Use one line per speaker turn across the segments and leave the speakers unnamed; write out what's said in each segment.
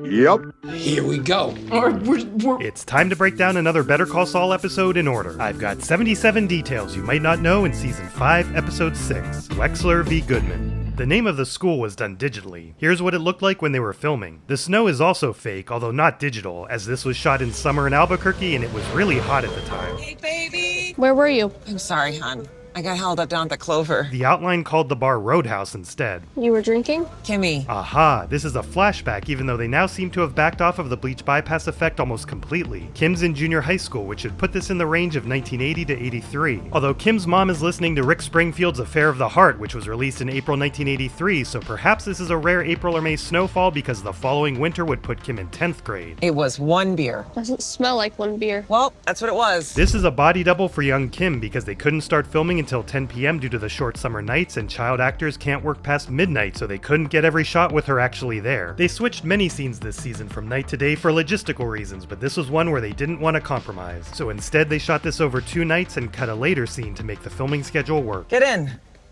Yep.
Here we go.
It's time to break down another Better Call Saul episode in order. I've got 77 details you might not know in Season 5, Episode 6, Wexler v. Goodman. The name of the school was done digitally. Here's what it looked like when they were filming. The snow is also fake, although not digital, as this was shot in summer in Albuquerque and it was really hot at the time.
Hey, baby!
Where were you?
I'm sorry, hon. I got held up down at the Clover.
The outline called the bar Roadhouse instead.
You were drinking?
Kimmy.
Aha, this is a flashback even though they now seem to have backed off of the bleach bypass effect almost completely. Kim's in junior high school, which should put this in the range of 1980 to 83. Although Kim's mom is listening to Rick Springfield's Affair of the Heart, which was released in April 1983, so perhaps this is a rare April or May snowfall because the following winter would put Kim in 10th grade.
It was one beer.
Doesn't smell like one beer.
Well, that's what it was.
This is a body double for young Kim because they couldn't start filming until 10 p.m. due to the short summer nights, and child actors can't work past midnight, so they couldn't get every shot with her actually there. They switched many scenes this season from night to day for logistical reasons, but this was one where they didn't want to compromise. So instead they shot this over 2 nights and cut a later scene to make the filming schedule work.
Get in.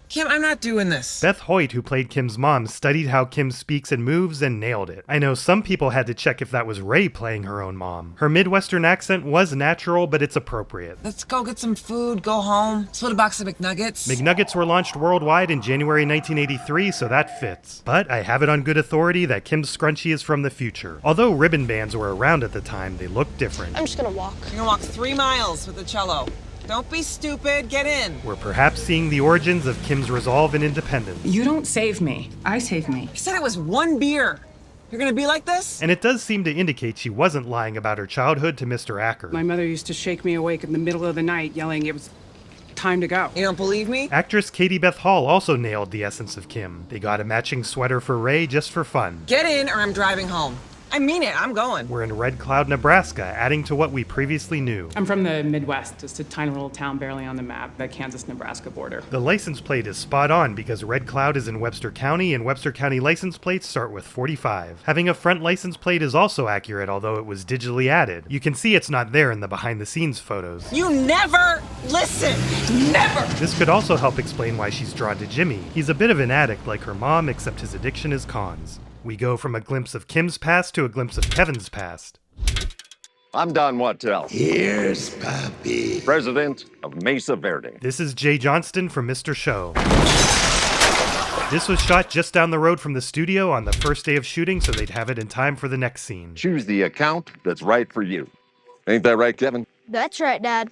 Kim, I'm not doing this.
Beth Hoyt, who played Kim's mom, studied how Kim speaks and moves and nailed it. I know some people had to check if that was Ray playing her own mom. Her Midwestern accent was natural, but it's appropriate.
Let's go get some food, go home, split a box of McNuggets.
McNuggets were launched worldwide in January 1983, so that fits. But I have it on good authority that Kim's scrunchie is from the future. Although ribbon bands were around at the time, they looked different.
I'm just gonna walk.
You're gonna walk 3 miles with the cello. Don't be stupid, get in.
We're perhaps seeing the origins of Kim's resolve and independence.
You don't save me. I save me.
I said it was one beer. You're gonna be like this?
And it does seem to indicate she wasn't lying about her childhood to Mr. Acker.
My mother used to shake me awake in the middle of the night, yelling it was time to go.
You don't believe me?
Actress Katie Beth Hall also nailed the essence of Kim. They got a matching sweater for Ray just for fun.
Get in or I'm driving home. I mean it, I'm going.
We're in Red Cloud, Nebraska, adding to what we previously knew.
I'm from the Midwest, just a tiny little town barely on the map, the Kansas-Nebraska border.
The license plate is spot on because Red Cloud is in Webster County and Webster County license plates start with 45. Having a front license plate is also accurate, although it was digitally added. You can see it's not there in the behind-the-scenes photos.
You never listen! Never!
This could also help explain why she's drawn to Jimmy. He's a bit of an addict like her mom, except his addiction is cons. We go from a glimpse of Kim's past to a glimpse of Kevin's past.
I'm Don Wattell,
Here's Papi.
president of Mesa Verde.
This is Jay Johnston from Mr. Show. This was shot just down the road from the studio on the first day of shooting, so they'd have it in time for the next scene.
Choose the account that's right for you. Ain't that right, Kevin?
That's right, Dad.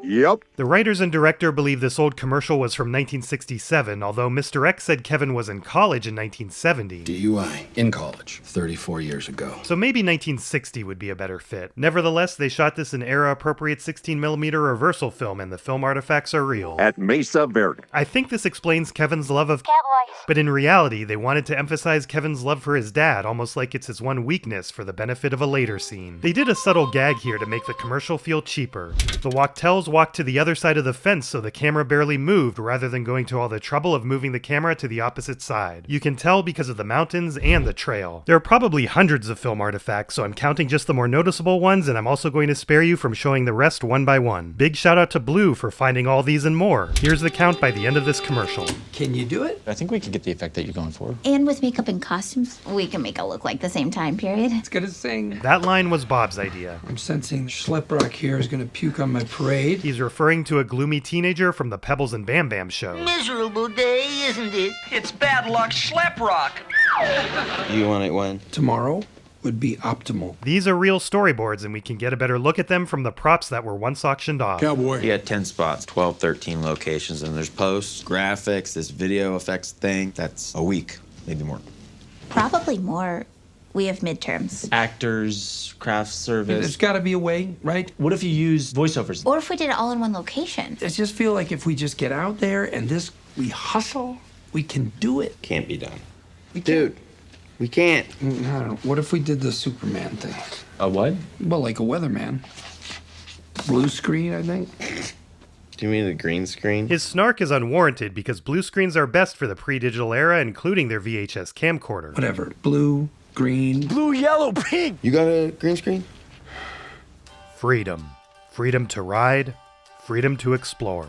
Yep.
The writers and director believe this old commercial was from 1967, although Mr. X said Kevin was in college in 1970.
DUI. In college. 34 years ago.
So maybe 1960 would be a better fit. Nevertheless, they shot this in era-appropriate 16mm reversal film, and the film artifacts are real.
At Mesa Verde.
I think this explains Kevin's love of
Cowboys.
but in reality, they wanted to emphasize Kevin's love for his dad, almost like it's his one weakness for the benefit of a later scene. They did a subtle gag here to make the commercial feel cheaper. The Wachtels walked to the other side of the fence so the camera barely moved, rather than going to all the trouble of moving the camera to the opposite side. You can tell because of the mountains and the trail. There are probably hundreds of film artifacts, so I'm counting just the more noticeable ones, and I'm also going to spare you from showing the rest one by one. Big shout out to Blue for finding all these and more. Here's the count by the end of this commercial.
Can you do it?
I think we can get the effect that you're going for.
And with makeup and costumes, we can make it look like the same time period.
It's gonna sing.
That line was Bob's idea.
I'm sensing Schleprock here is gonna puke on my parade.
He's referring to a gloomy teenager from the Pebbles and Bam Bam show.
Miserable day, isn't it? It's bad luck Schleprock.
You want it when?
Tomorrow would be optimal.
These are real storyboards, and we can get a better look at them from the props that were once auctioned off.
Cowboy.
You got 10 spots, 12, 13 locations, and there's posts, graphics, this video effects thing. That's a week, maybe more.
Probably more. We have midterms.
Actors, craft
There's
service.
gotta be a way, right?
What if you use voiceovers?
Or if we did it all in one location.
I just feel like if we just get out there and we hustle, we can do it.
Can't be done.
Dude, we can't.
I don't know. What if we did the Superman thing?
A what?
Well, like a weatherman. Blue screen, I think.
Do you mean the green screen?
His snark is unwarranted because blue screens are best for the pre-digital era, including their VHS camcorder.
Whatever. Blue, green.
Blue, yellow, pink.
You got a green screen?
Freedom. Freedom to ride. Freedom to explore.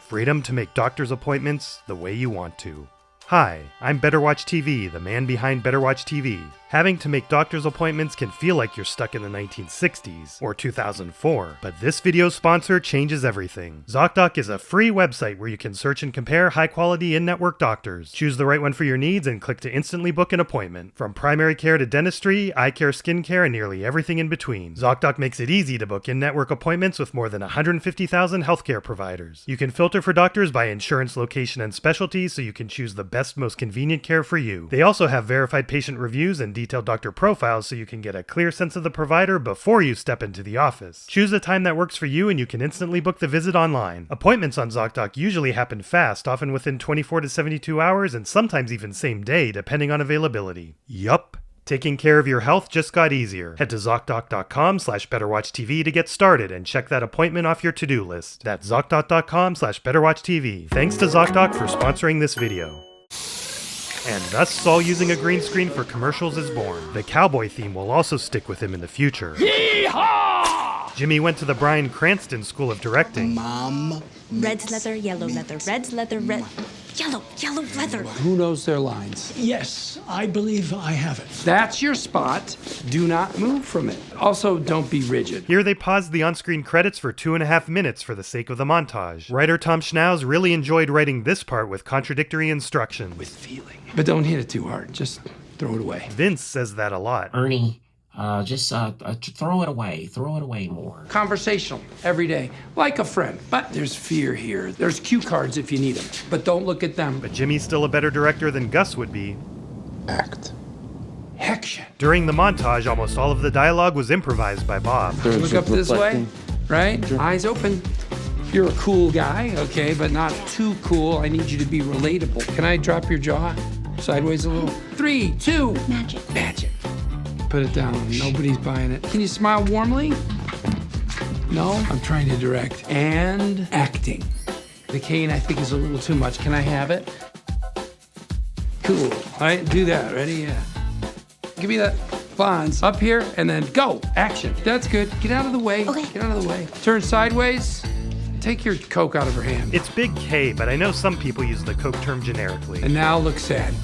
Freedom to make doctor's appointments the way you want to. Hi, I'm Better Watch TV, the man behind Better Watch TV. Having to make doctor's appointments can feel like you're stuck in the 1960s or 2004, but this video's sponsor changes everything. ZocDoc is a free website where you can search and compare high-quality in-network doctors. Choose the right one for your needs and click to instantly book an appointment. From primary care to dentistry, eye care, skincare, and nearly everything in between. ZocDoc makes it easy to book in-network appointments with more than 150,000 healthcare providers. You can filter for doctors by insurance, location, and specialty so you can choose the best, most convenient care for you. They also have verified patient reviews and detailed doctor profiles so you can get a clear sense of the provider before you step into the office. Choose a time that works for you and you can instantly book the visit online. Appointments on ZocDoc usually happen fast, often within 24 to 72 hours and sometimes even same day depending on availability. Yup. Taking care of your health just got easier. Head to ZocDoc.com/BetterWatchTV to get started and check that appointment off your to-do list. That's ZocDoc.com/BetterWatchTV. Thanks to ZocDoc for sponsoring this video. And thus Saul using a green screen for commercials is born. The cowboy theme will also stick with him in the future. Yeehaw! Jimmy went to the Bryan Cranston School of Directing.
Mom.
Red leather, yellow leather, red leather, red... Yellow leather.
Who knows their lines?
Yes, I believe I have it.
That's your spot. Do not move from it. Also, don't be rigid.
Here they paused the on-screen credits for 2.5 minutes for the sake of the montage. Writer Tom Schnauz really enjoyed writing this part with contradictory instructions.
With feeling. But don't hit it too hard. Just throw it away.
Vince says that a lot.
Ernie, just throw it away. Throw it away more.
Conversational, every day, like a friend. But there's fear here. There's cue cards if you need them. But don't look at them.
But Jimmy's still a better director than Gus would be.
Act. Action.
During the montage, almost all of the dialogue was improvised by Bob.
Look up this way, right? Eyes open. You're a cool guy, okay, but not too cool. I need you to be relatable. Can I drop your jaw sideways a little? 3, 2. Magic. Put it down. Nobody's buying it. Can you smile warmly? No? I'm trying to direct. And acting. The cane, I think, is a little too much. Can I have it? Cool. All right, do that. Ready? Yeah. Give me that. Bonds. Up here, and then go. Action. That's good. Get out of the way.
Okay.
Get out of the way. Turn sideways. Take your Coke out of her hand.
It's big K, but I know some people use the Coke term generically.
And now look sad.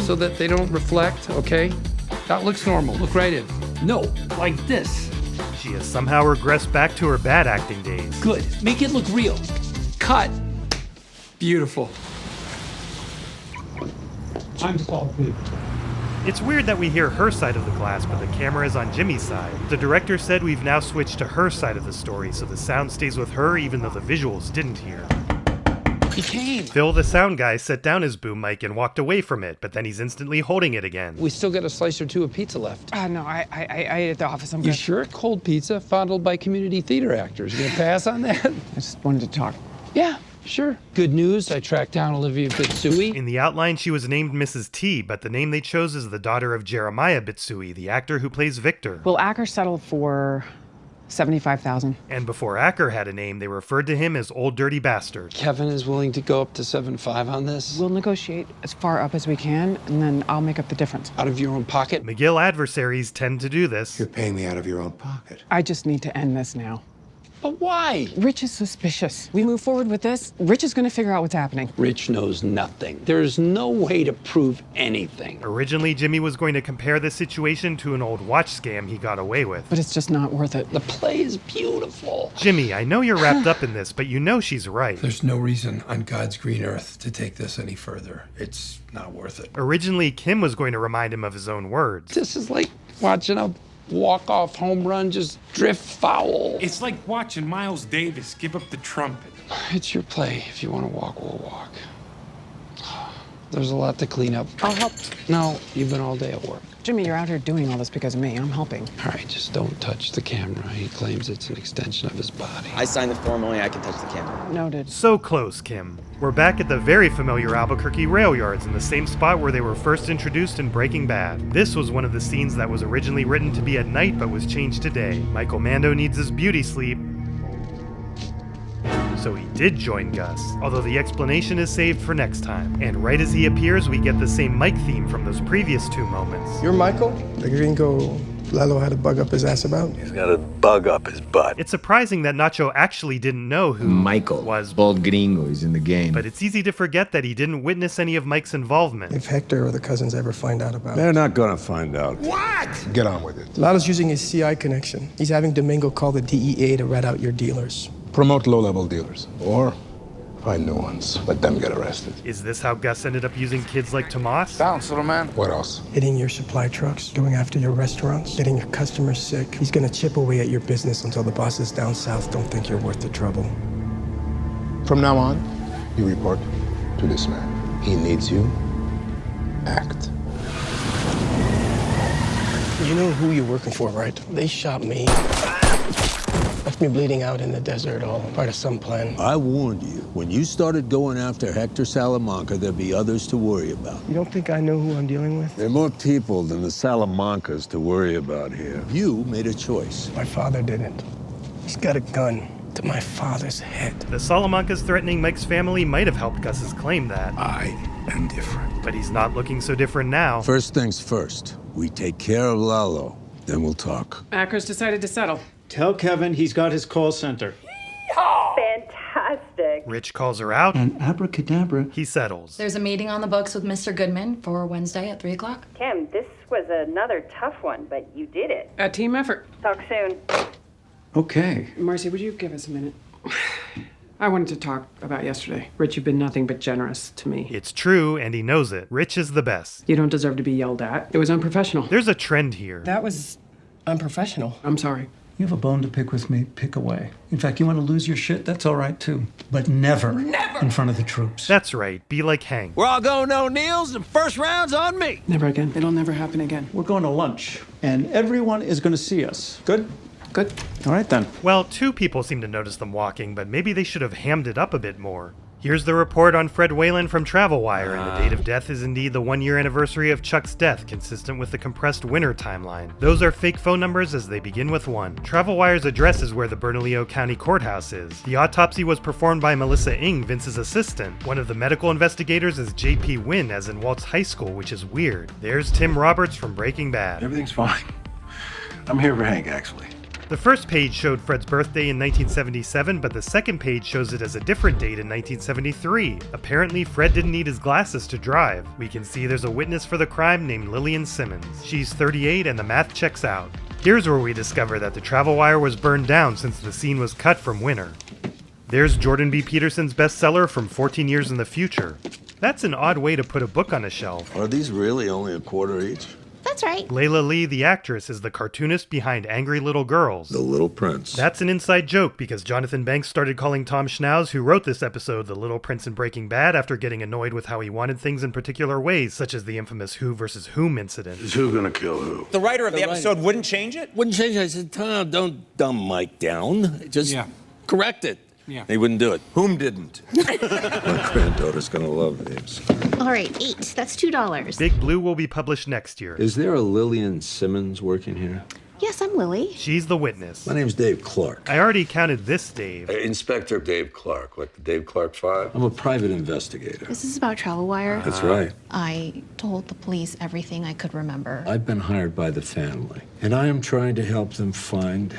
So that they don't reflect, okay? That looks normal. Look right in. No, like this.
She has somehow regressed back to her bad acting days.
Good. Make it look real. Cut. Beautiful.
I'm Saul Goodman.
It's weird that we hear her side of the glass, but the camera is on Jimmy's side. The director said we've now switched to her side of the story, so the sound stays with her even though the visuals didn't hear.
He came.
Phil, the sound guy, set down his boom mic and walked away from it, but then he's instantly holding it again.
We still got a slice or two of pizza left.
No, I ate at the office. I'm
You
good.
sure? Cold pizza fondled by community theater actors. You gonna pass on that?
I just wanted to talk.
Yeah, sure. Good news, I tracked down Olivia Bitsui.
In the outline, she was named Mrs. T, but the name they chose is the daughter of Jeremiah Bitsui, the actor who plays Victor.
Will Acker settle for $75,000?
And before Acker had a name, they referred to him as Old Dirty Bastard.
Kevin is willing to go up to 7.5 on this.
We'll negotiate as far up as we can, and then I'll make up the difference.
Out of your own pocket?
McGill adversaries tend to do this.
You're paying me out of your own pocket.
I just need to end this now.
But why?
Rich is suspicious. We move forward with this, Rich is gonna figure out what's happening.
Rich knows nothing. There's no way to prove anything.
Originally, Jimmy was going to compare this situation to an old watch scam he got away with.
But it's just not worth it.
The play is beautiful.
Jimmy, I know you're wrapped up in this, but you know she's right.
There's no reason on God's green earth to take this any further. It's not worth it.
Originally, Kim was going to remind him of his own words.
This is like watching a walk-off home run just drift foul.
It's like watching Miles Davis give up the trumpet.
It's your play. If you want to walk, we'll walk. There's a lot to clean up.
I'll help.
No, you've been all day at work.
Jimmy, you're out here doing all this because of me. I'm helping.
All right, just don't touch the camera. He claims it's an extension of his body.
I signed the form, only I can touch the camera.
Noted.
So close, Kim. We're back at the very familiar Albuquerque rail yards in the same spot where they were first introduced in Breaking Bad. This was one of the scenes that was originally written to be at night but was changed to day. Michael Mando needs his beauty sleep, so he did join Gus, although the explanation is saved for next time. And right as he appears, we get the same mic theme from those previous two moments.
You're Michael, the gringo Lalo had a bug up his ass about?
He's got a bug up his butt.
It's surprising that Nacho actually didn't know who
Michael
was
bald gringo is in the game.
But it's easy to forget that he didn't witness any of Mike's involvement.
If Hector or the cousins ever find out about it.
They're not gonna find out.
What?
Get on with it.
Lalo's using his CI connection. He's having Domingo call the DEA to rat out your dealers.
Promote low-level dealers. Or find new ones. Let them get arrested.
Is this how Gus ended up using kids like Tomas?
Bounce, little man. What else?
Hitting your supply trucks, going after your restaurants, getting your customers sick. He's gonna chip away at your business until the bosses down south don't think you're worth the trouble.
From now on, you report to this man. He needs you. Act.
You know who you're working for, right? They shot me. Left me bleeding out in the desert, all part of some plan.
I warned you. When you started going after Hector Salamanca, there'd be others to worry about.
You don't think I know who I'm dealing with?
There are more people than the Salamancas to worry about here.
You made a choice.
My father didn't. He's got a gun to my father's head.
The Salamancas threatening Mike's family might have helped Gus's claim that.
I am different.
But he's not looking so different now.
First things first. We take care of Lalo, then we'll talk.
Acker's decided to settle.
Tell Kevin he's got his call center.
Fantastic.
Rich calls her out.
And abracadabra.
He settles.
There's a meeting on the books with Mr. Goodman for Wednesday at 3 o'clock.
Kim, this was another tough one, but you did it.
A team effort.
Talk soon.
Okay.
Marcy, would you give us a minute? I wanted to talk about yesterday. Rich, you've been nothing but generous to me.
It's true, and he knows it. Rich is the best.
You don't deserve to be yelled at. It was unprofessional.
There's a trend here.
That was unprofessional.
I'm sorry.
You have a bone to pick with me, pick away. In fact, you want to lose your shit? That's all right, too. But never in front of the troops.
That's right. Be like Hank.
We're all going to O'Neill's, and first round's on me.
Never again. It'll never happen again.
We're going to lunch, and everyone is going to see us. Good?
Good.
All right, then.
Well, 2 people seem to notice them walking, but maybe they should have hammed it up a bit more. Here's the report on Fred Whalen from Travel Wire, and the date of death is indeed the 1-year anniversary of Chuck's death, consistent with the compressed winter timeline. Those are fake phone numbers as they begin with 1. Travel Wire's address is where the Bernalillo County Courthouse is. The autopsy was performed by Melissa Ng, Vince's assistant. One of the medical investigators is J.P. Wynn, as in Walt's high school, which is weird. There's Tim Roberts from Breaking Bad.
Everything's fine. I'm here for Hank, actually.
The first page showed Fred's birthday in 1977, but the second page shows it as a different date in 1973. Apparently, Fred didn't need his glasses to drive. We can see there's a witness for the crime named Lillian Simmons. She's 38 and the math checks out. Here's where we discover that the Travel Wire was burned down since the scene was cut from Winter. There's Jordan B. Peterson's bestseller from 14 Years in the Future. That's an odd way to put a book on a shelf.
Are these really only a quarter each?
That's right.
Layla Lee, the actress, is the cartoonist behind Angry Little Girls.
The Little Prince.
That's an inside joke because Jonathan Banks started calling Tom Schnauz, who wrote this episode, the Little Prince in Breaking Bad, after getting annoyed with how he wanted things in particular ways, such as the infamous Who versus Whom incident.
Is who gonna kill who?
The writer of the episode wouldn't change it?
Wouldn't change it. I said, Tom, don't dumb Mike down. Just correct it.
Yeah.
He wouldn't do it.
Whom didn't? My granddaughter's gonna love these.
All right, 8. That's $2.
Big Blue will be published next year.
Is there a Lillian Simmons working here?
Yes, I'm Lily.
She's the witness.
My name's Dave Clark.
I already counted this Dave.
Inspector Dave Clark, like the Dave Clark 5. I'm a private investigator.
This is about Travel Wire.
That's right.
I told the police everything I could remember.
I've been hired by the family, and I am trying to help them find...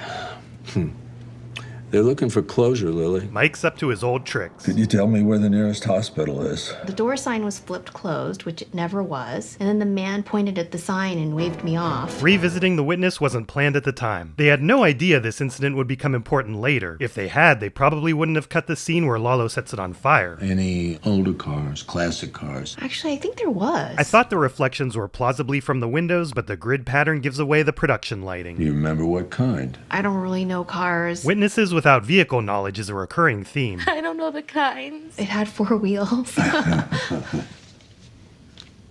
They're looking for closure, Lily.
Mike's up to his old tricks.
Could you tell me where the nearest hospital is?
The door sign was flipped closed, which it never was, and then the man pointed at the sign and waved me off.
Revisiting the witness wasn't planned at the time. They had no idea this incident would become important later. If they had, they probably wouldn't have cut the scene where Lalo sets it on fire.
Any older cars, classic cars?
Actually, I think there was.
I thought the reflections were plausibly from the windows, but the grid pattern gives away the production lighting.
You remember what kind?
I don't really know cars.
Witnesses without vehicle knowledge is a recurring theme.
I don't know the kinds.
It had 4 wheels.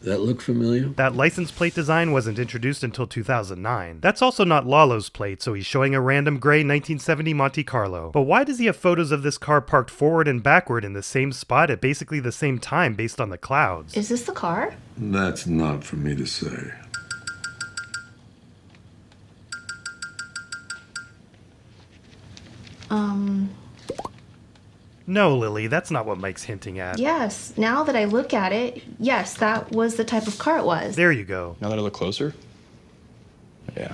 That look familiar?
That license plate design wasn't introduced until 2009. That's also not Lalo's plate, so he's showing a random gray 1970 Monte Carlo. But why does he have photos of this car parked forward and backward in the same spot at basically the same time based on the clouds?
Is this the car?
That's not for me to say.
No, Lily, that's not what Mike's hinting at.
Yes. Now that I look at it, yes, that was the type of car it was.
There you go.
Now that I look closer?
Yeah.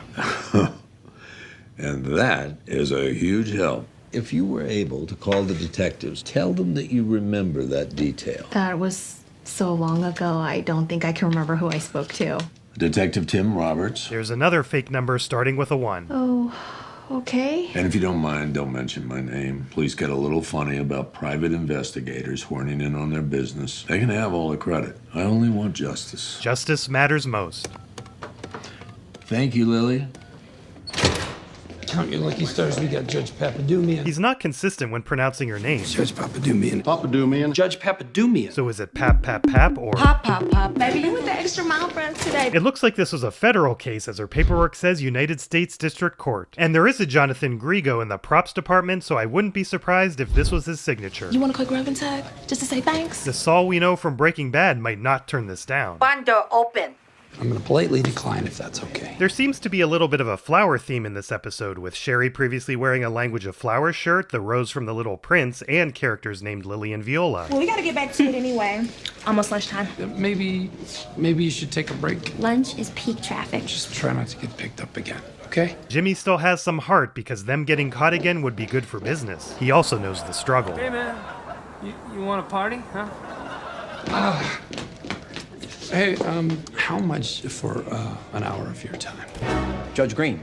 And that is a huge help. If you were able to call the detectives, tell them that you remember that detail.
That was so long ago, I don't think I can remember who I spoke to.
Detective Tim Roberts.
There's another fake number starting with a 1.
Oh, okay.
And if you don't mind, don't mention my name. Please get a little funny about private investigators horning in on their business. They can have all the credit. I only want justice.
Justice matters most.
Thank you, Lily.
Count your lucky stars, we got Judge Papadoumian.
He's not consistent when pronouncing her name.
Judge Papadoumian.
Papadoumian.
Judge Papadoumian.
So is it Pap Pap Pap or...
Pop, pop, pop. Baby, you went the extra mile for us today.
It looks like this was a federal case, as her paperwork says United States District Court. And there is a Jonathan Grigo in the props department, so I wouldn't be surprised if this was his signature.
You want a quick rub and tag? Just to say thanks?
The Saul we know from Breaking Bad might not turn this down.
Barn door open.
I'm gonna politely decline if that's okay.
There seems to be a little bit of a flower theme in this episode, with Sherry previously wearing a Language of Flowers shirt, the Rose from the Little Prince, and characters named Lily and Viola.
Well, we gotta get back to it anyway. Almost lunchtime.
Maybe you should take a break.
Lunch is peak traffic.
Just try not to get picked up again, okay?
Jimmy still has some heart because them getting caught again would be good for business. He also knows the struggle.
Hey, man. You want to party, huh?
Hey, how much for an hour of your time?
Judge Green,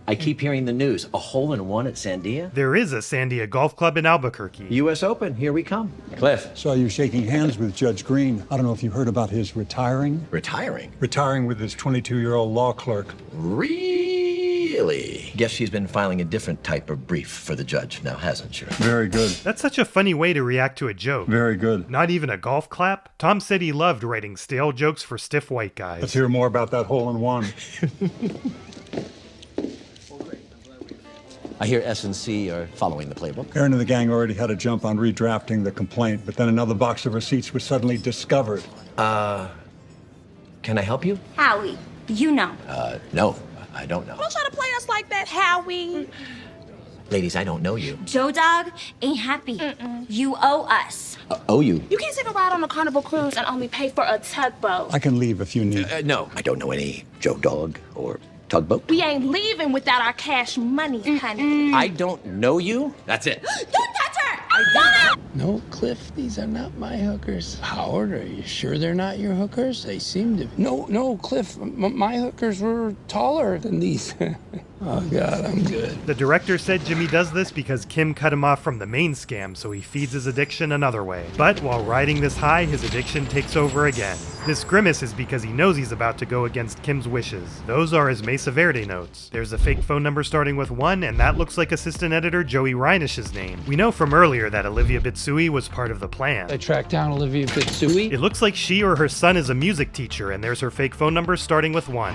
I keep hearing the news. A hole-in-one at Sandia?
There is a Sandia Golf Club in Albuquerque.
U.S. Open, here we come.
Cliff.
Saw you shaking hands with Judge Green. I don't know if you heard about his retiring.
Retiring?
Retiring with his 22-year-old law clerk.
Really? Guess she's been filing a different type of brief for the judge now, hasn't she?
Very good.
That's such a funny way to react to a joke.
Very good.
Not even a golf clap? Tom said he loved writing stale jokes for stiff white guys.
Let's hear more about that hole-in-one.
I hear S&C are following the playbook.
Aaron and the gang already had a jump on redrafting the complaint, but then another box of receipts was suddenly discovered.
Can I help you?
Howie, you know.
No, I don't know.
Don't try to play us like that, Howie.
Ladies, I don't know you.
Joe Dog ain't happy. You owe us.
Owe you?
You can't take a ride on a Carnival cruise and only pay for a tugboat.
I can leave if you need.
No, I don't know any Joe Dog or tugboat.
We ain't leaving without our cash money, honey.
I don't know you. That's it.
Don't touch her!
No, Cliff, these are not my hookers. Howard, are you sure they're not your hookers? They seem to be. No, Cliff, my hookers were taller than these. Oh, God, I'm good.
The director said Jimmy does this because Kim cut him off from the main scam, so he feeds his addiction another way. But while riding this high, his addiction takes over again. This grimace is because he knows he's about to go against Kim's wishes. Those are his Mesa Verde notes. There's a fake phone number starting with 1, and that looks like assistant editor Joey Reinish's name. We know from earlier that Olivia Bitsui was part of the plan.
I tracked down Olivia Bitsui.
It looks like she or her son is a music teacher, and there's her fake phone number starting with 1.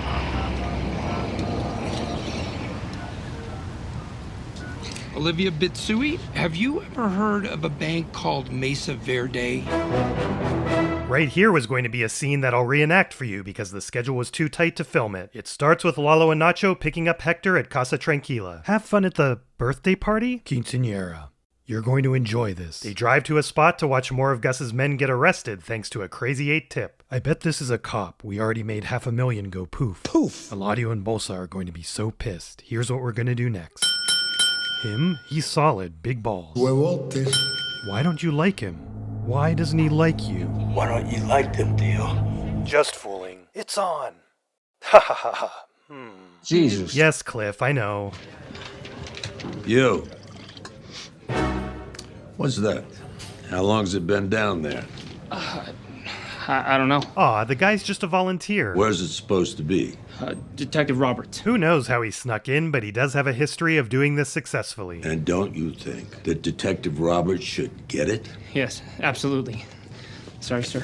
Olivia Bitsui, have you ever heard of a bank called Mesa Verde?
Right here was going to be a scene that I'll reenact for you because the schedule was too tight to film it. It starts with Lalo and Nacho picking up Hector at Casa Tranquila. Have fun at the birthday party? Quinceañera. You're going to enjoy this. They drive to a spot to watch more of Gus's men get arrested thanks to a Crazy 8 tip. I bet this is a cop. We already made $500,000 go poof. Poof! Eladio and Bolsa are going to be so pissed. Here's what we're going to do next. Him? He's solid. Big balls.
Huevotes.
Why don't you like him? Why doesn't he like you?
Why don't you like them, Theo?
Just fooling. It's on. Ha ha ha ha.
Jesus.
Yes, Cliff, I know.
You. What's that? How long's it been down there?
I don't know.
Aw, the guy's just a volunteer.
Where's it supposed to be?
Detective Roberts.
Who knows how he snuck in, but he does have a history of doing this successfully.
And don't you think that Detective Roberts should get it?
Yes, absolutely. Sorry, sir.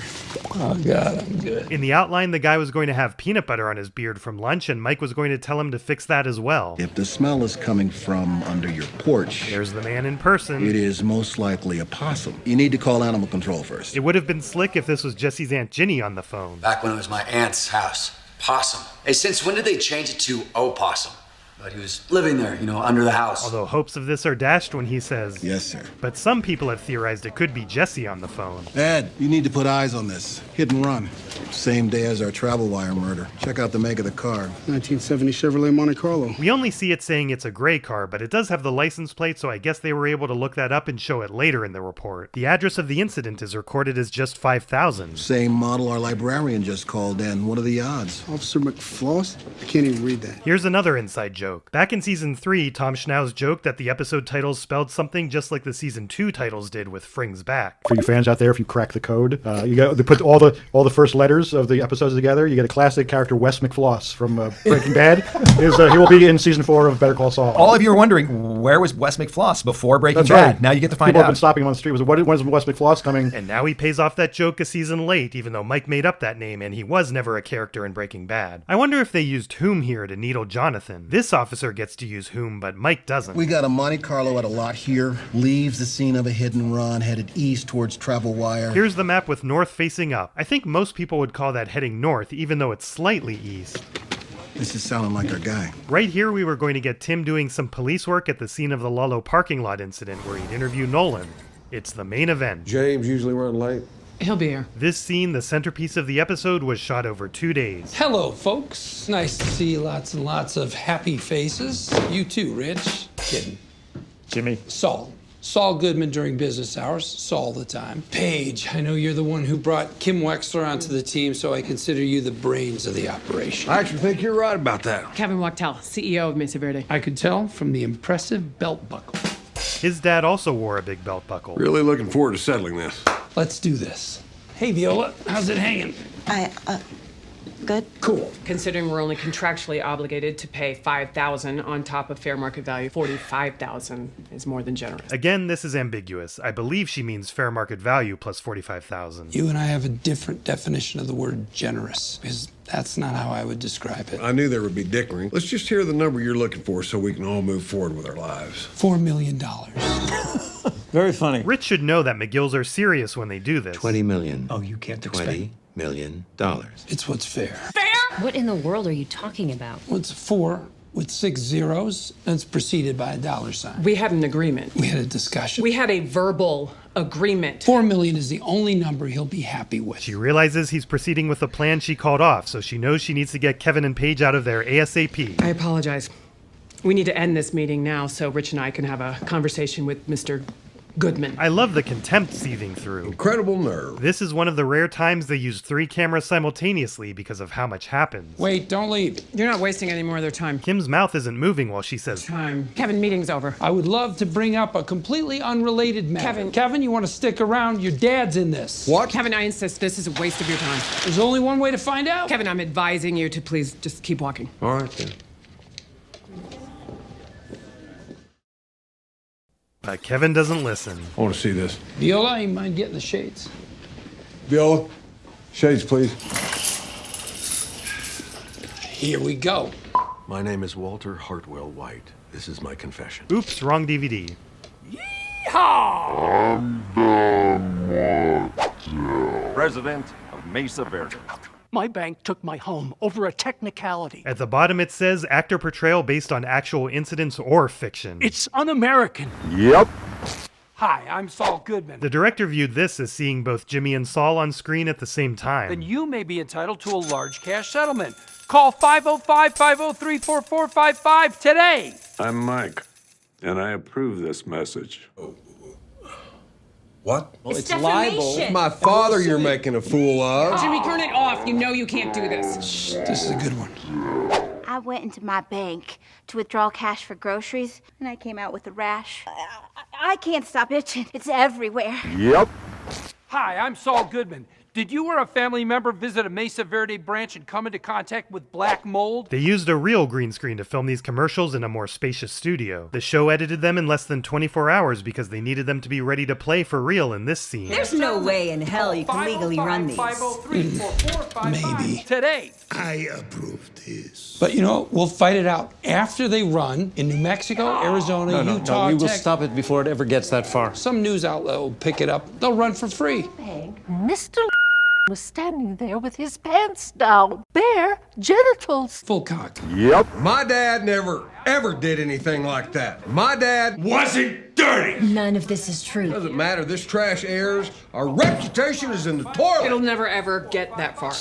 Oh, God, I'm good.
In the outline, the guy was going to have peanut butter on his beard from lunch, and Mike was going to tell him to fix that as well.
If the smell is coming from under your porch,
There's the man in person.
it is most likely a possum. You need to call animal control first.
It would have been slick if this was Jesse's Aunt Ginny on the phone.
Back when it was my aunt's house. Possum. Hey, since when did they change it to opossum? But he was living there, under the house.
Although hopes of this are dashed when he says,
"Yes, sir."
But some people have theorized it could be Jesse on the phone.
Ed, you need to put eyes on this. Hit and run. Same day as our travel wire murder. Check out the make of the car. 1970 Chevrolet Monte Carlo.
We only see it saying it's a gray car, but it does have the license plate, so I guess they were able to look that up and show it later in the report. The address of the incident is recorded as just 5,000.
Same model our librarian just called in. What are the odds? Officer McFloss? I can't even read that.
Here's another inside joke. Back in Season 3, Tom Schnauz joked that the episode titles spelled something just like the Season 2 titles did with Fring's back.
For you fans out there, if you crack the code, they put all the first letters of the episodes together. You get a classic character, Wes McFloss from Breaking Bad. He will be in Season 4 of Better Call Saul.
All of you are wondering, where was Wes McFloss before Breaking
That's
Bad?
right.
Now you get to find
People
out.
have been stopping him on the street. When is Wes McFloss coming?
And now he pays off that joke a season late, even though Mike made up that name and he was never a character in Breaking Bad. I wonder if they used whom here to needle Jonathan. This officer gets to use whom, but Mike doesn't.
We got a Monte Carlo at a lot here. Leaves the scene of a hit and run, headed east towards travel wire.
Here's the map with north facing up. I think most people would call that heading north, even though it's slightly east.
This is sounding like our guy.
Right here, we were going to get Tim doing some police work at the scene of the Lalo parking lot incident where he'd interview Nolan. It's the main event.
James usually run late.
He'll be here.
This scene, the centerpiece of the episode, was shot over 2 days.
Hello, folks. Nice to see lots and lots of happy faces. You too, Rich. Kidding.
Jimmy.
Saul Goodman during business hours. Saul the time. Paige, I know you're the one who brought Kim Wexler onto the team, so I consider you the brains of the operation.
I actually think you're right about that.
Kevin Wachtel, CEO of Mesa Verde.
I could tell from the impressive belt buckle.
His dad also wore a big belt buckle.
Really looking forward to settling this.
Let's do this. Hey, Viola, how's it hanging?
Good. Cool. Considering we're only contractually obligated to pay $5,000 on top of fair market value, $45,000 is more than generous.
Again, this is ambiguous. I believe she means fair market value plus $45,000.
You and I have a different definition of the word generous, because that's not how I would describe it.
I knew there would be dickering. Let's just hear the number you're looking for so we can all move forward with our lives.
$4 million.
Very funny.
Rich should know that McGills are serious when they do this.
20 million.
Oh, you can't expect.
$20 million.
It's what's fair.
What in the world are you talking about?
Well, it's 4 with 6 zeros, and it's preceded by a $sign.
We had an agreement.
We had a discussion.
We had a verbal agreement.
$4 million is the only number he'll be happy with.
She realizes he's proceeding with the plan she called off, so she knows she needs to get Kevin and Paige out of there ASAP.
I apologize. We need to end this meeting now so Rich and I can have a conversation with Mr. Goodman.
I love the contempt seething through.
Incredible nerve.
This is one of the rare times they use 3 cameras simultaneously because of how much happens.
Wait, don't leave.
You're not wasting any more of their time.
Kim's mouth isn't moving while she says,
Time. Kevin, meeting's over.
I would love to bring up a completely unrelated matter. Kevin, you want to stick around? Your dad's in this.
What?
Kevin, I insist this is a waste of your time.
There's only one way to find out.
Kevin, I'm advising you to please just keep walking.
All right, then.
but Kevin doesn't listen.
I want to see this.
Viola, you mind getting the shades?
Viola, shades, please.
Here we go.
My name is Walter Hartwell White. This is my confession.
Oops, wrong DVD.
President of Mesa Verde.
My bank took my home over a technicality.
At the bottom it says actor portrayal based on actual incidents or fiction.
It's un-American.
Yep.
Hi, I'm Saul Goodman.
The director viewed this as seeing both Jimmy and Saul on screen at the same time.
Then you may be entitled to a large cash settlement. Call 505-503-4455 today.
I'm Mike, and I approve this message.
What?
Well, it's libel.
It's my father you're making a fool of.
Jimmy, turn it off. You know you can't do this.
Shh, this is a good one.
I went into my bank to withdraw cash for groceries, and I came out with a rash. I can't stop itching. It's everywhere.
Yep.
Hi, I'm Saul Goodman. Did you or a family member visit a Mesa Verde branch and come into contact with black mold?
They used a real green screen to film these commercials in a more spacious studio. The show edited them in less than 24 hours because they needed them to be ready to play for real in this scene.
There's no way in hell you can legally run these.
Maybe.
Today.
I approve this.
But you know, we'll fight it out after they run in New Mexico, Arizona, Utah,
we will
Texas.
stop it before it ever gets that far.
Some news outlet will pick it up. They'll run for free.
Mr.
was standing there with his pants down, bare genitals.
Full cock.
Yep. My dad never, ever did anything like that. My dad wasn't dirty.
None of this is true.
Doesn't matter. This trash airs. Our reputation is in the toilet.
It'll never ever get that far.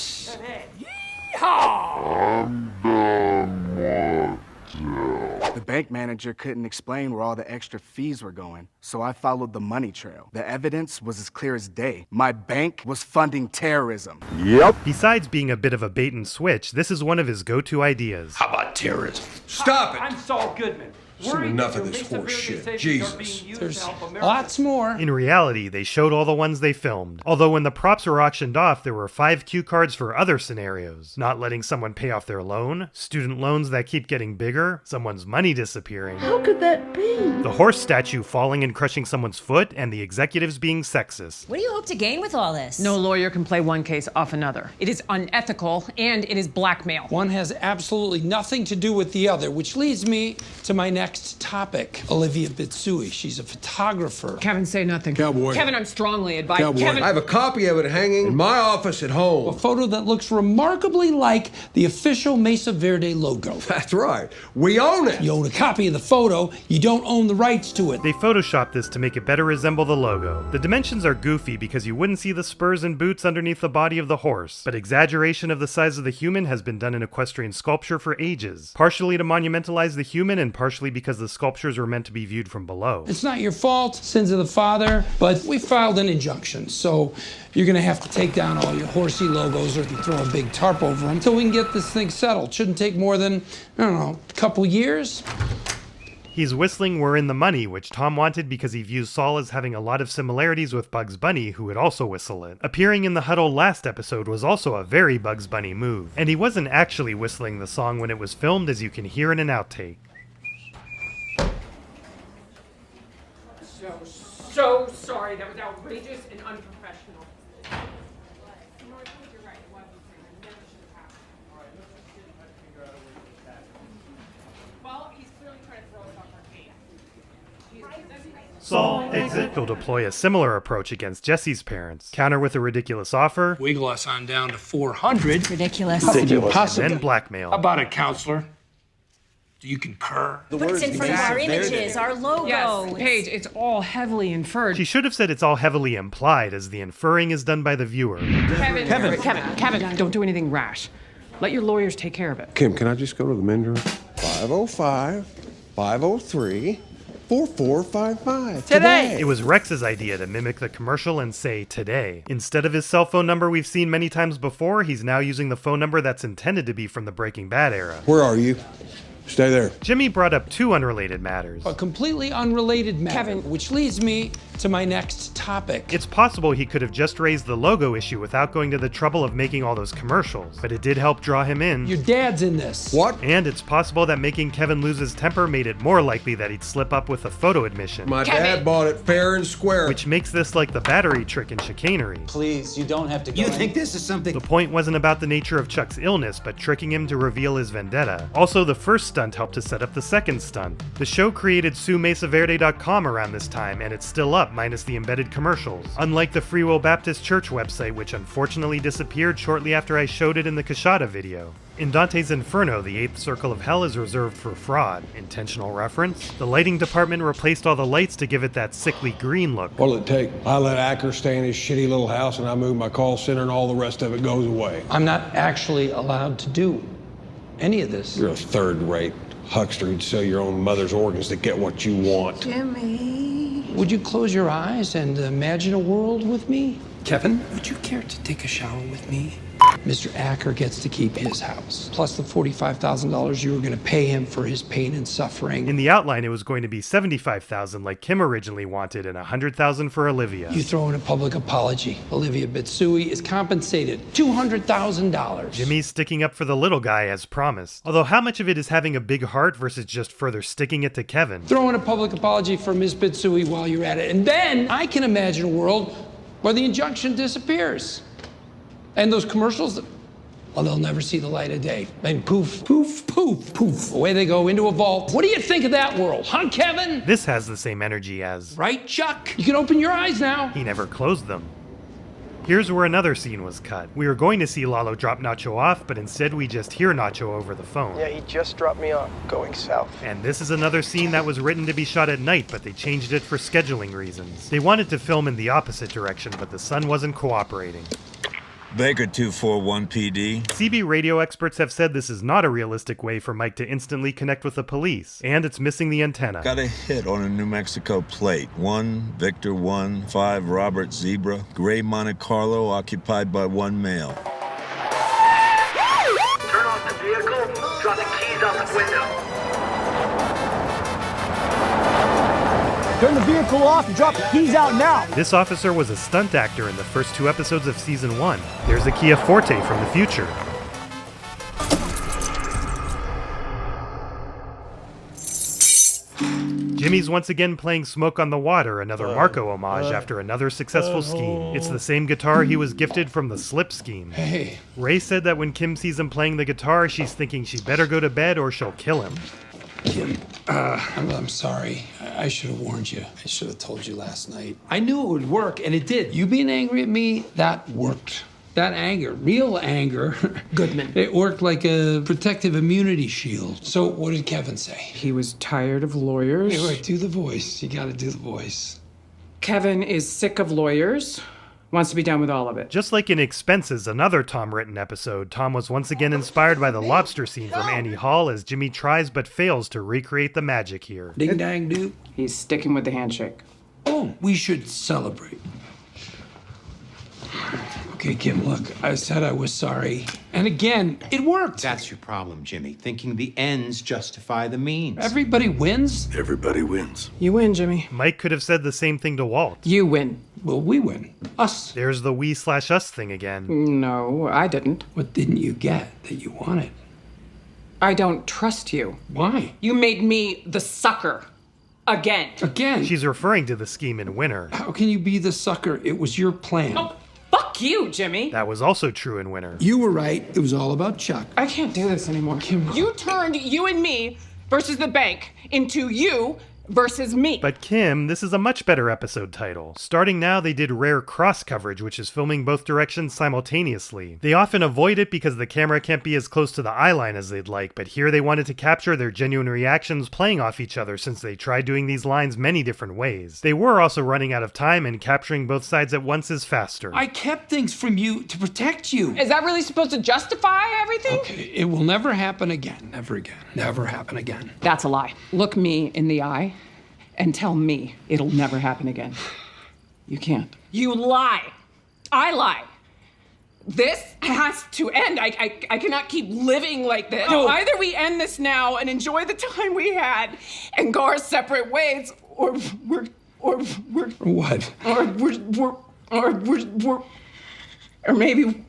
The bank manager couldn't explain where all the extra fees were going, so I followed the money trail. The evidence was as clear as day. My bank was funding terrorism.
Yep. Besides being a bit of a bait and switch, this is one of his go-to ideas.
How about terrorism? Stop it!
I'm Saul Goodman.
Enough of this horse shit. Jesus.
There's lots more.
In reality, they showed all the ones they filmed. Although when the props were auctioned off, there were 5 cue cards for other scenarios. Not letting someone pay off their loan, student loans that keep getting bigger, someone's money disappearing.
How could that be?
The horse statue falling and crushing someone's foot, and the executives being sexist.
What do you hope to gain with all this?
No lawyer can play one case off another. It is unethical and it is blackmail.
One has absolutely nothing to do with the other, which leads me to my next topic. Olivia Bitsui, she's a photographer.
Kevin, say nothing.
Cowboy.
Kevin, I'm strongly advised.
Cowboy.
Kevin,
I have a copy of it hanging in my office at home.
A photo that looks remarkably like the official Mesa Verde logo.
That's right. We own it.
You own a copy of the photo, you don't own the rights to it.
They photoshopped this to make it better resemble the logo. The dimensions are goofy because you wouldn't see the spurs and boots underneath the body of the horse, but exaggeration of the size of the human has been done in equestrian sculpture for ages, partially to monumentalize the human and partially because the sculptures were meant to be viewed from below.
It's not your fault, sins of the father, but we filed an injunction, so you're gonna have to take down all your horsey logos or throw a big tarp over them until we can get this thing settled. Shouldn't take more than, I don't know, a couple years.
He's whistling We're in the Money, which Tom wanted because he views Saul as having a lot of similarities with Bugs Bunny, who would also whistle it. Appearing in the huddle last episode was also a very Bugs Bunny move, and he wasn't actually whistling the song when it was filmed, as you can hear in an outtake.
So sorry. That was outrageous and unprofessional. Well, he's clearly trying to throw us off our case.
Saul, exit. He'll deploy a similar approach against Jesse's parents. Counter with a ridiculous offer.
Wiggle us on down to 400.
Ridiculous.
Then blackmail.
How about a counselor? Do you concur?
Put us in front of our images, our logo.
Yes, Paige, it's all heavily inferred.
She should have said it's all heavily implied, as the inferring is done by the viewer.
Kevin, don't do anything rash. Let your lawyers take care of it.
Kim, can I just go to the men's room? 505, 503, 4455.
Today!
It was Rex's idea to mimic the commercial and say today. Instead of his cell phone number we've seen many times before, he's now using the phone number that's intended to be from the Breaking Bad era.
Where are you? Stay there.
Jimmy brought up 2 unrelated matters.
A completely unrelated matter, Kevin, which leads me to my next topic.
It's possible he could have just raised the logo issue without going to the trouble of making all those commercials, but it did help draw him in.
Your dad's in this.
What?
And it's possible that making Kevin lose his temper made it more likely that he'd slip up with a photo admission.
My dad bought it fair and square.
Which makes this like the battery trick in chicanery.
Please, you don't have to go.
You think this is something?
The point wasn't about the nature of Chuck's illness, but tricking him to reveal his vendetta. Also, the first stunt helped to set up the second stunt. The show created SueMesaVerde.com around this time, and it's still up minus the embedded commercials. Unlike the Free Will Baptist Church website, which unfortunately disappeared shortly after I showed it in the Kashada video. In Dante's Inferno, the 8th circle of hell is reserved for fraud. Intentional reference? The lighting department replaced all the lights to give it that sickly green look.
What'll it take? I let Acker stay in his shitty little house and I move my call center and all the rest of it goes away.
I'm not actually allowed to do any of this.
You're a third-rate huckster who'd sell your own mother's organs to get what you want.
Jimmy.
Would you close your eyes and imagine a world with me? Kevin, would you care to take a shower with me? Mr. Acker gets to keep his house, plus the $45,000 you were going to pay him for his pain and suffering.
In the outline, it was going to be $75,000 like Kim originally wanted and $100,000 for Olivia.
You throw in a public apology. Olivia Bitsui is compensated $200,000.
Jimmy's sticking up for the little guy as promised. Although how much of it is having a big heart versus just further sticking it to Kevin?
Throw in a public apology for Ms. Bitsui while you're at it, and then I can imagine a world where the injunction disappears. And those commercials, well, they'll never see the light of day. And poof, poof, poof, poof, away they go into a vault. What do you think of that world, huh, Kevin?
This has the same energy as...
Right, Chuck? You can open your eyes now.
He never closed them. Here's where another scene was cut. We were going to see Lalo drop Nacho off, but instead we just hear Nacho over the phone.
Yeah, he just dropped me off, going south.
And this is another scene that was written to be shot at night, but they changed it for scheduling reasons. They wanted to film in the opposite direction, but the sun wasn't cooperating.
Baker 241 PD.
CB radio experts have said this is not a realistic way for Mike to instantly connect with the police, and it's missing the antenna.
Got a hit on a New Mexico plate. 1 Victor 1 5 Robert Zebra. Gray Monte Carlo occupied by 1 male.
Turn off the vehicle, drop the keys out the window.
Turn the vehicle off and drop the keys out now!
This officer was a stunt actor in the first 2 episodes of Season 1. There's a Kia Forte from the future. Jimmy's once again playing Smoke on the Water, another Marco homage after another successful scheme. It's the same guitar he was gifted from the Slip scheme.
Hey.
Ray said that when Kim sees him playing the guitar, she's thinking she better go to bed or she'll kill him.
Kim, I'm sorry. I should have warned you. I should have told you last night. I knew it would work, and it did. You being angry at me, that worked. That anger, real anger,
Goodman.
It worked like a protective immunity shield. So what did Kevin say?
He was tired of lawyers.
Hey, wait, do the voice. You gotta do the voice.
Kevin is sick of lawyers. Wants to be done with all of it.
Just like in Expenses, another Tom-written episode, Tom was once again inspired by the lobster scene from Annie Hall as Jimmy tries but fails to recreate the magic here.
Ding dang dude.
He's sticking with the handshake.
Oh, we should celebrate. Okay, Kim, look, I said I was sorry. And again, it worked.
That's your problem, Jimmy. Thinking the ends justify the means.
Everybody wins.
Everybody wins.
You win, Jimmy.
Mike could have said the same thing to Walt.
You win.
Well, we win. Us.
There's the we/us thing again.
No, I didn't.
What didn't you get that you wanted?
I don't trust you.
Why?
You made me the sucker. Again.
Again?
She's referring to the scheme in Winter.
How can you be the sucker? It was your plan.
Oh, fuck you, Jimmy.
That was also true in Winter.
You were right. It was all about Chuck.
I can't do this anymore.
Kim.
You turned you and me versus the bank into you versus me.
But Kim, this is a much better episode title. Starting now, they did rare cross coverage, which is filming both directions simultaneously. They often avoid it because the camera can't be as close to the eye line as they'd like, but here they wanted to capture their genuine reactions playing off each other since they tried doing these lines many different ways. They were also running out of time, and capturing both sides at once is faster.
I kept things from you to protect you.
Is that really supposed to justify everything?
Okay, it will never happen again. Never again. Never happen again.
That's a lie. Look me in the eye and tell me it'll never happen again. You can't. You lie. I lie. This has to end. I cannot keep living like this. No. Either we end this now and enjoy the time we had and go our separate ways, or we're
what?
Or maybe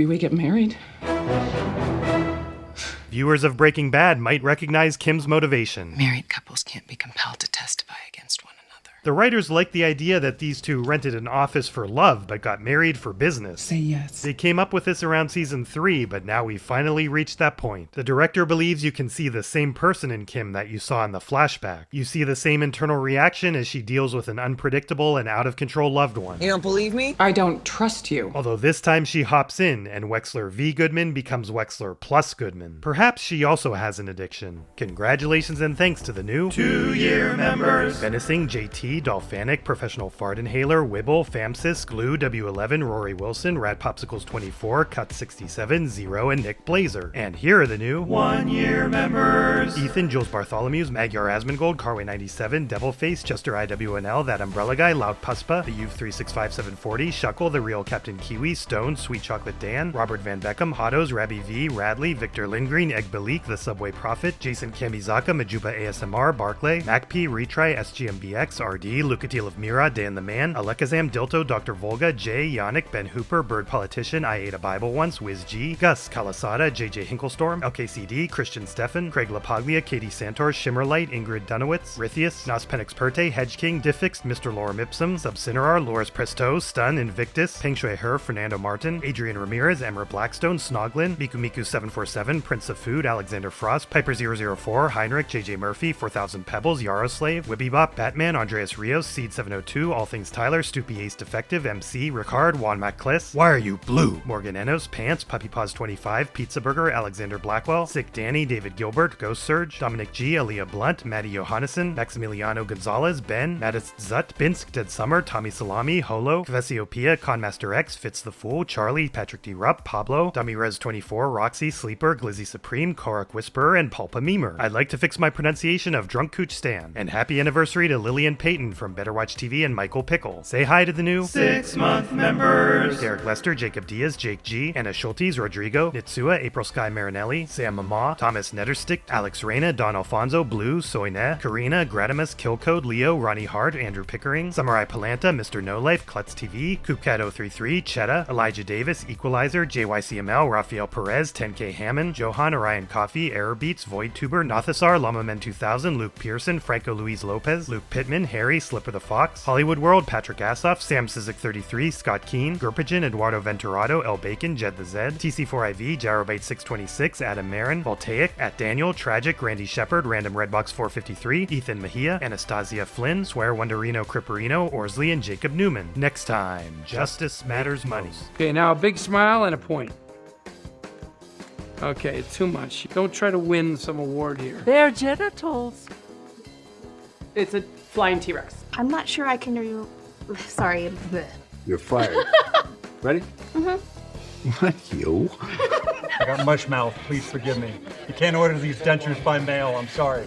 we get married.
Viewers of Breaking Bad might recognize Kim's motivation.
Married couples can't be compelled to testify against one another.
The writers liked the idea that these two rented an office for love but got married for business.
Say yes.
They came up with this around season 3, but now we finally reached that point. The director believes you can see the same person in Kim that you saw in the flashback. You see the same internal reaction as she deals with an unpredictable and out-of-control loved one.
You don't believe me?
I don't trust you.
Although this time she hops in, and Wexler V. Goodman becomes Wexler plus Goodman. Perhaps she also has an addiction. Congratulations and thanks to the new 2-year members. Menacing, JT, Dolphanic, Professional Fart Inhaler, Wibble, Famsis, Glue, W11, Rory Wilson, Rat Popsicles 24, Cut 67, Zero, and Nick Blazer. And here are the new 1-year members. Ethan, Jules Bartholomew's, Magyar Asmongold, Carway 97, Devilface, Chester IWNL, That Umbrella Guy, Loud Puspa, The Youth 365740, Shuckle, The Real Captain Kiwi, Stone, Sweet Chocolate Dan, Robert Van Beckham, Hottos, Rabby V, Radley, Victor Lindgreen, Egg Balik, The Subway Prophet, Jason Kamizaka, Majuba ASMR, Barclay, MacP, Retry, SGMBX, RD, Lucatil of Mira, Dan the Man, Alekazam, Dilto, Dr. Volga, Jay, Yannick, Ben Hooper, Bird Politician, I Ate a Bible Once, Wiz G, Gus, Kalasada, JJ Hinklestorm, LKCD, Christian Steffen, Craig LaPaglia, Katie Santor, Shimmerlight, Ingrid Dunowitz, Rithius, Nos Penix Perte, Hedge King, Diffix, Mr. Lorem Ipsum, Subcinerar, Loris Presto, Stun, Invictus, Peng Shui Her, Fernando Martin, Adrian Ramirez, Emra Blackstone, Snoglin, Miku 747, Prince of Food, Alexander Frost, Piper 004, Heinrich, JJ Murphy, 4000 Pebbles, Yaroslave, Wibbybop, Batman, Andreas Elias Rios, Seed 702, All Things Tyler, Stoopy Ace Defective, MC, Ricard, Juan MacCliss, Why Are You Blue? Morgan Enos, Pants, Puppy Paws 25, Pizza Burger, Alexander Blackwell, Sick Danny, David Gilbert, Ghost Surge, Dominic G, Aaliyah Blunt, Maddie Johannesson, Maximiliano Gonzalez, Ben, Mattis Zut, Binsk, Dead Summer, Tommy Salami, Holo, Kvesiopia, Conmaster X, Fitz the Fool, Charlie, Patrick D. Rupp, Pablo, Dummy Res 24, Roxy, Sleeper, Glizzy Supreme, Korak Whisperer, and Pulpa Memer. I'd like to fix my pronunciation of Drunk Cooch Stan. And happy anniversary to Lillian Payton from Better Watch TV and Michael Pickle. Say hi to the new 6-month members. Derek Lester, Jacob Diaz, Jake G, Anna Schultes, Rodrigo, Nitsua, April Sky Marinelli, Sam Mama, Thomas Netterstick, Alex Reyna, Don Alfonso, Blue, Soine, Karina, Gratimus, Killcode, Leo, Ronnie Hart, Andrew Pickering, Samurai Palanta, Mr. No Life, Klutz TV, Koopcat033, Chetta, Elijah Davis, Equalizer, JYCML, Rafael Perez, 10K Hammond, Johan, Orion Coffee, Error Beats, Void Tuber, Nothasar, Lamaman 2000, Luke Pearson, Franco Luis Lopez, Luke Pittman, Harry, Slipper the Fox, Hollywood World, Patrick Assoff, Sam Sizik 33, Scott Keen, Gerpigen, Eduardo Venturado, El Bacon, Jed the Zed, TC4IV, Jarobite 626, Adam Marin, Voltaic, at Daniel, Tragic, Randy Shepard, Random Redbox 453, Ethan Mejia, Anastasia Flynn, Swear Wonderino Cripperino, Orsley, and Jacob Newman. Next time, Justice Matters Money.
Okay, now a big smile and a point. Okay, it's too much. Don't try to win some award here.
Their genitals.
It's a flying T-Rex.
I'm not sure I can Sorry.
You're fired. Ready?
Mm-hmm.
What, you?
I got mush mouth. Please forgive me. You can't order these dentures by mail. I'm sorry.